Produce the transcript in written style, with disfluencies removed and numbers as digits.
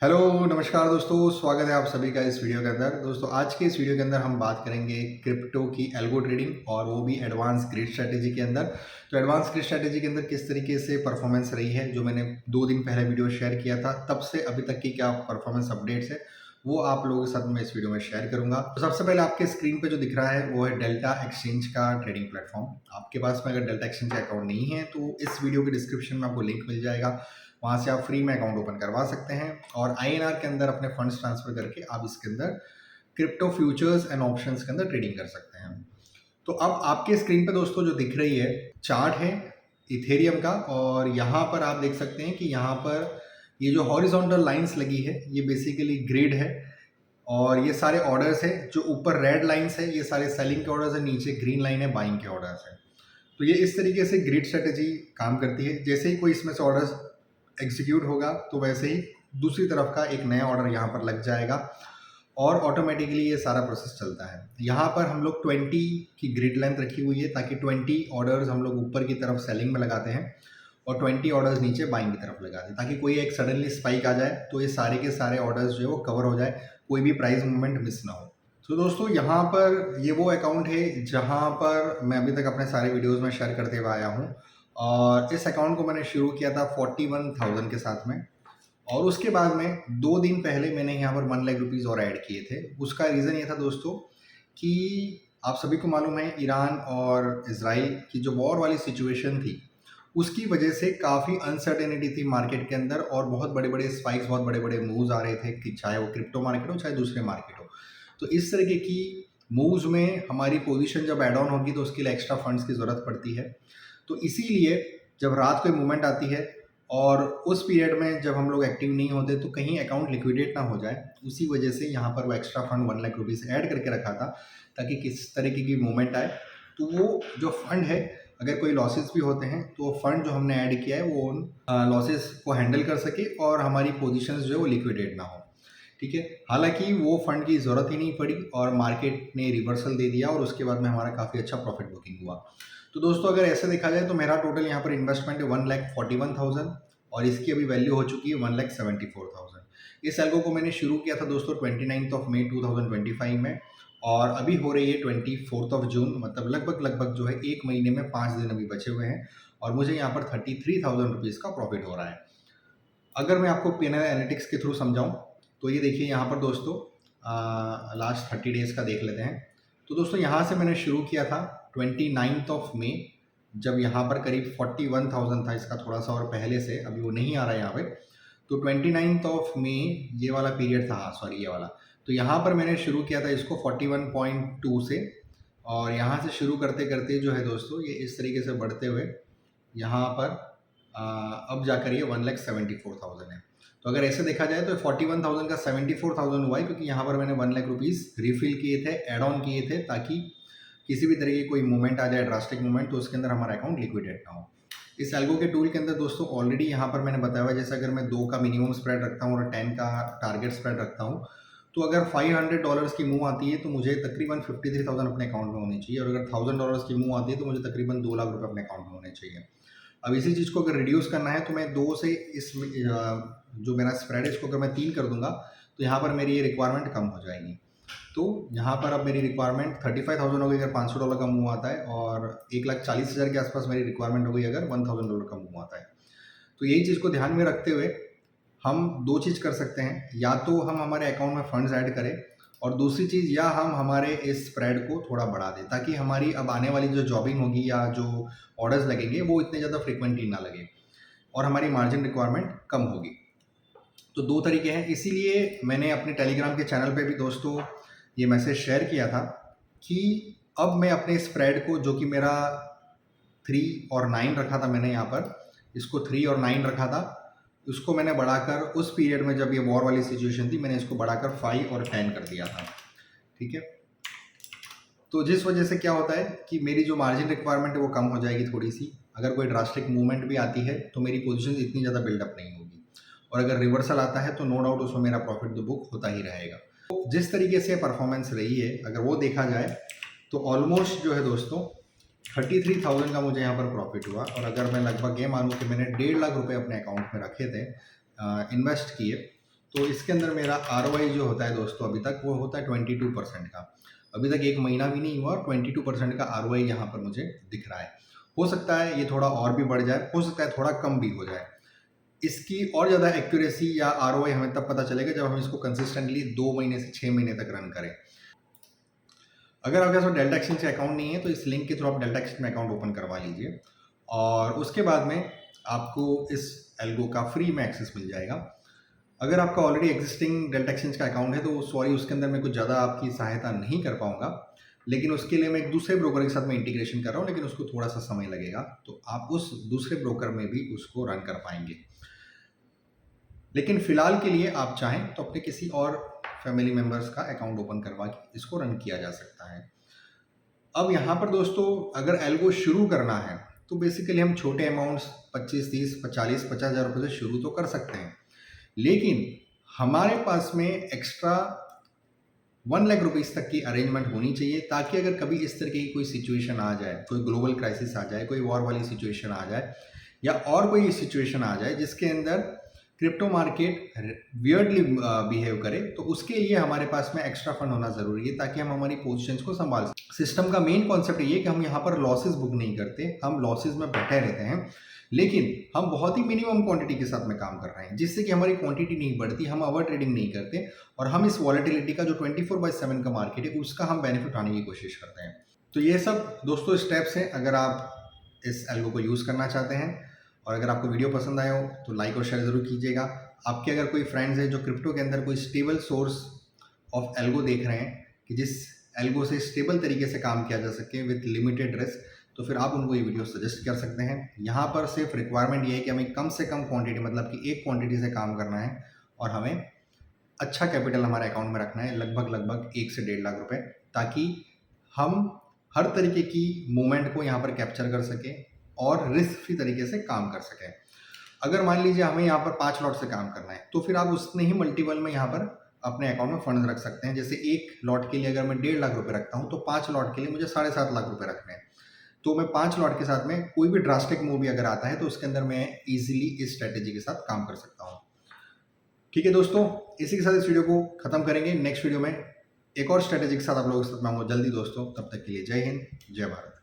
Hello नमस्कार दोस्तों, स्वागत है आप सभी का इस वीडियो के अंदर। दोस्तों आज के इस वीडियो के अंदर हम बात करेंगे क्रिप्टो की एल्गो ट्रेडिंग और वो भी एडवांस ग्रिड स्ट्रेटेजी के अंदर। तो एडवांस ग्रिड स्ट्रेटेजी के अंदर किस तरीके से परफॉर्मेंस रही है, जो मैंने 2 दिन पहले वीडियो शेयर किया था, तब से अभी तक की क्या परफॉर्मेंस अपडेट्स है, वो आप लोगों के साथ मैं इस वीडियो में शेयर करूंगा। तो सबसे पहले आपके स्क्रीन पे जो दिख रहा है वो है डेल्टा एक्सचेंज का ट्रेडिंग प्लेटफॉर्म। आपके पास में अगर डेल्टा एक्सचेंज का अकाउंट नहीं है तो इस वीडियो के डिस्क्रिप्शन में आपको लिंक मिल जाएगा, वहाँ से आप फ्री में अकाउंट ओपन करवा सकते हैं और आईएनआर के अंदर अपने फंड्स ट्रांसफर करके आप इसके अंदर क्रिप्टो फ्यूचर्स एंड ऑप्शंस के अंदर ट्रेडिंग कर सकते हैं। तो अब आपके स्क्रीन पे दोस्तों जो दिख रही है चार्ट है इथेरियम का, और यहाँ पर आप देख सकते हैं कि यहाँ पर ये जो हॉरिजॉन्टल लाइंस लगी है ये बेसिकली ग्रिड है, और ये सारे ऑर्डर्स है। जो ऊपर रेड लाइंस है ये सारे सेलिंग के ऑर्डर्स है, नीचे ग्रीन लाइन है बाइंग के ऑर्डर्स है। तो ये इस तरीके से ग्रिड स्ट्रेटेजी काम करती है। जैसे ही कोई इसमें से ऑर्डर्स एग्जीक्यूट होगा तो वैसे ही दूसरी तरफ का एक नया ऑर्डर यहाँ पर लग जाएगा और ऑटोमेटिकली ये सारा प्रोसेस चलता है। यहाँ पर हम लोग 20 की ग्रिड लेंथ रखी हुई है ताकि 20 ऑर्डर्स हम लोग ऊपर की तरफ सेलिंग में लगाते हैं और 20 ऑर्डर्स नीचे बाइंग की तरफ लगाते हैं, ताकि कोई एक सडनली स्पाइक आ जाए तो ये सारे के सारे ऑर्डर्स जो है वो कवर हो जाए, कोई भी प्राइस मूवमेंट मिस ना हो। तो दोस्तों यहाँ पर ये वो अकाउंट है जहाँ पर मैं अभी तक अपने सारे वीडियोस में शेयर करते हुए आया हूँ, और इस अकाउंट को मैंने शुरू किया था 41,000 के साथ में, और उसके बाद में 2 दिन पहले मैंने यहाँ पर 1 लाख रुपीज़ और ऐड किए थे। उसका रीज़न ये था दोस्तों कि आप सभी को मालूम है ईरान और इजराइल की जो वॉर वाली सिचुएशन थी उसकी वजह से काफ़ी अनसर्टेनिटी थी मार्केट के अंदर, और बहुत बड़े बड़े स्पाइक्स, बहुत बड़े बड़े मूव्स आ रहे थे कि चाहे वो क्रिप्टो मार्केट हो चाहे दूसरे मार्केट हो। तो इस तरीके की मूव्स में हमारी पोजीशन जब एड ऑन होगी तो उसके लिए एक्स्ट्रा फंड्स की ज़रूरत पड़ती है। तो इसीलिए जब रात को मूवमेंट आती है और उस पीरियड में जब हम लोग एक्टिव नहीं होते तो कहीं अकाउंट लिक्विडेट ना हो जाए, उसी वजह से यहाँ पर वो extra fund 1 lakh rupees add करके रखा था ताकि किस तरीके की मूवमेंट आए तो वो जो फंड है, अगर कोई लॉसेस भी होते हैं तो फंड जो हमने ऐड किया है वो उन लॉसेस को हैंडल कर सके और हमारी पोजीशंस जो है वो लिक्विडेट ना हो। ठीक है, हालांकि वो फंड की ज़रूरत ही नहीं पड़ी और मार्केट ने रिवर्सल दे दिया और उसके बाद में हमारा काफ़ी अच्छा प्रॉफिट बुकिंग हुआ। तो दोस्तों अगर ऐसे देखा जाए तो मेरा टोटल यहाँ पर इन्वेस्टमेंट है 1,41,000 और इसकी अभी वैल्यू हो चुकी है 1,74,000। इस एल्गो को मैंने शुरू किया था दोस्तों 29 मई 2025 में, और अभी हो रही है 24 जून, मतलब लगभग जो है 1 महीने में 5 दिन अभी बचे हुए हैं और मुझे यहाँ पर 33,000 रुपीज़ का प्रॉफिट हो रहा है। अगर मैं आपको पीएनएल एनालिटिक्स के थ्रू समझाऊँ तो ये देखिए यहाँ पर दोस्तों लास्ट 30 डेज़ का देख लेते हैं। तो दोस्तों यहाँ से मैंने शुरू किया था 29 मई, जब यहाँ पर करीब 41,000 था, इसका थोड़ा सा और पहले से, अभी वो नहीं आ रहा है यहाँ पे। तो 29 मई ये वाला पीरियड था, हाँ सॉरी ये वाला। तो यहाँ पर मैंने शुरू किया था इसको 41.2 से, और यहाँ से शुरू करते करते जो है दोस्तों ये इस तरीके से बढ़ते हुए यहाँ पर अब जाकर ये 1,74,000 है। तो अगर ऐसे देखा जाए तो 41,000 का 74,000 हुआ है, क्योंकि यहाँ पर मैंने 1 लाख रुपीज़ रिफिल किए थे, एड ऑन किए थे, ताकि किसी भी तरह की कोई मूवमेंट आ जाए, ड्रास्टिक मूवमेंट, तो उसके अंदर हमारा अकाउंट लिक्विडेट ना हो। इस एल्गो के टूल के अंदर दोस्तों ऑलरेडी यहाँ पर मैंने बताया हुआ, जैसे अगर मैं 2 का मिनिमम स्प्रेड रखता हूँ और 10 का टारगेट स्प्रेड रखता हूँ, तो अगर $500 की मूव आती है तो मुझे तकरीबन 53,000 अपने अकाउंट में होनी चाहिए, और अगर $1,000 की मूव आती है तो मुझे तकरीबन 2 लाख रुपये अपने अकाउंट में होने चाहिए। अब इसी चीज़ को अगर रिड्यूस करना है तो मैं 2 से इस जो मेरा स्प्रेड है इसको अगर मैं 3 कर दूंगा तो यहाँ पर मेरी ये रिक्वायरमेंट कम हो जाएगी। तो यहाँ पर अब मेरी रिक्वायरमेंट 35,000 हो गई अगर $500 का मूव आता है, और 1,40,000 के आसपास मेरी रिक्वायरमेंट हो गई अगर $1,000 का मूव आता है। तो यही चीज़ को ध्यान में रखते हुए हम 2 चीज़ कर सकते हैं, या तो हम हमारे अकाउंट में फंड्स ऐड करें, और दूसरी चीज़ या हम हमारे इस स्प्रेड को थोड़ा बढ़ा दें ताकि हमारी अब आने वाली जो जॉबिंग होगी या जो ऑर्डर्स लगेंगे वो इतने ज़्यादा फ्रिक्वेंटली ना लगे और हमारी मार्जिन रिक्वायरमेंट कम होगी। तो 2 तरीके हैं, इसीलिए मैंने अपने टेलीग्राम के चैनल पे भी दोस्तों ये मैसेज शेयर किया था कि अब मैं अपने स्प्रेड को, जो कि मेरा 3 और 9 रखा था मैंने यहाँ पर, इसको 3 और 9 रखा था, उसको मैंने बढ़ाकर उस पीरियड में जब ये वॉर वाली सिचुएशन थी मैंने इसको बढ़ाकर 5 और 10 कर दिया था। ठीक है, तो जिस वजह से क्या होता है कि मेरी जो मार्जिन रिक्वायरमेंट है वो कम हो जाएगी थोड़ी सी। अगर कोई ड्रास्टिक मूवमेंट भी आती है तो मेरी पोजीशन इतनी ज़्यादा बिल्डअप नहीं होगी, और अगर रिवर्सल आता है तो नो डाउट उसमें मेरा प्रॉफिट तो बुक होता ही रहेगा। तो जिस तरीके से परफॉर्मेंस रही है अगर वो देखा जाए तो ऑलमोस्ट जो है दोस्तों 33,000 का मुझे यहाँ पर प्रॉफिट हुआ, और अगर मैं लगभग ये मानूँ कि मैंने 1.5 लाख रुपए अपने अकाउंट में रखे थे, इन्वेस्ट किए, तो इसके अंदर मेरा ROI जो होता है दोस्तों अभी तक वो होता है 22% का। अभी तक 1 महीना भी नहीं हुआ और 22% का ROI यहाँ पर मुझे दिख रहा है। हो सकता है ये थोड़ा और भी बढ़ जाए, हो सकता है थोड़ा कम भी हो जाए। इसकी और ज़्यादा एक्यूरेसी या ROI हमें तब पता चलेगा जब हम इसको कंसिस्टेंटली 2 महीने से 6 महीने तक रन करें। अगर आपके पास डेल्टा एक्सचेंज का अकाउंट नहीं है तो इस लिंक के थ्रू आप डेल्टा एक्सचेंज में अकाउंट ओपन करवा लीजिए और उसके बाद में आपको इस एल्गो का फ्री में एक्सेस मिल जाएगा। अगर आपका ऑलरेडी एग्जिस्टिंग डेल्टा एक्सचेंज का अकाउंट है तो सॉरी उसके अंदर मैं कुछ ज़्यादा आपकी सहायता नहीं कर पाऊंगा, लेकिन उसके लिए मैं एक दूसरे ब्रोकर के साथ में इंटीग्रेशन कर रहा हूँ, लेकिन उसको थोड़ा सा समय लगेगा, तो आप उस दूसरे ब्रोकर में भी उसको रन कर पाएंगे। लेकिन फिलहाल के लिए आप चाहें तो अपने किसी और फैमिली मेम्बर्स का अकाउंट ओपन करवा के इसको रन किया जा सकता है। अब यहाँ पर दोस्तों अगर एल्गो शुरू करना है तो बेसिकली हम छोटे अमाउंट्स 25, 30, 40, 50,000 रुपये से शुरू तो कर सकते हैं, लेकिन हमारे पास में एक्स्ट्रा 1 लाख रुपीस तक की अरेंजमेंट होनी चाहिए, ताकि अगर कभी इस तरह की कोई सिचुएशन आ जाए, कोई ग्लोबल क्राइसिस आ जाए, कोई वॉर वाली सिचुएशन आ जाए या और कोई सिचुएशन आ जाए जिसके अंदर क्रिप्टो मार्केट वियर्डली बिहेव करे, तो उसके लिए हमारे पास में एक्स्ट्रा फंड होना ज़रूरी है ताकि हम हमारी पोजीशंस को संभाल सकें। सिस्टम का मेन कॉन्सेप्ट ये है कि हम यहाँ पर लॉसेस बुक नहीं करते, हम लॉसेस में बैठे रहते हैं, लेकिन हम बहुत ही मिनिमम क्वांटिटी के साथ में काम कर रहे हैं जिससे कि हमारी क्वांटिटी नहीं बढ़ती, हम ओवर ट्रेडिंग नहीं करते और हम इस वॉलेटिलिटी का जो 24/7 का मार्केट है उसका हम बेनिफिट उठाने की कोशिश करते हैं। तो ये सब दोस्तों स्टेप्स हैं अगर आप इस एल्गो को यूज़ करना चाहते हैं। और अगर आपको वीडियो पसंद आया हो तो लाइक और शेयर ज़रूर कीजिएगा। आपके अगर कोई फ्रेंड्स हैं जो क्रिप्टो के अंदर कोई स्टेबल सोर्स ऑफ एल्गो देख रहे हैं कि जिस एल्गो से स्टेबल तरीके से काम किया जा सके विथ लिमिटेड रिस्क, तो फिर आप उनको ये वीडियो सजेस्ट कर सकते हैं। यहाँ पर सिर्फ रिक्वायरमेंट ये है कि हमें कम से कम क्वांटिटी, मतलब कि एक क्वांटिटी से काम करना है और हमें अच्छा कैपिटल हमारे अकाउंट में रखना है, लगभग 1 से 1.5 लाख रुपए, ताकि हम हर तरीके की मूवमेंट को यहाँ पर कैप्चर कर सकें और रिस्क फ्री तरीके से काम कर सकें। अगर मान लीजिए हमें यहाँ पर 5 लॉट से काम करना है तो फिर आप उतने ही मल्टीपल में यहाँ पर अपने अकाउंट में फंड रख सकते हैं। जैसे एक लॉट के लिए अगर मैं 1.5 लाख रुपए रखता हूँ तो 5 लॉट के लिए मुझे 7.5 लाख रुपए रखने हैं। तो मैं 5 लॉट के साथ में कोई भी ड्रास्टिक मूव भी अगर आता है तो उसके अंदर मैं इजीली इस स्ट्रेटेजी के साथ काम कर सकता हूँ। ठीक है दोस्तों, इसी के साथ इस वीडियो को खत्म करेंगे। नेक्स्ट वीडियो में एक और स्ट्रेटेजी के साथ आप लोगों के साथ मैं आऊँगा जल्दी दोस्तों। तब तक के लिए जय हिंद, जय भारत।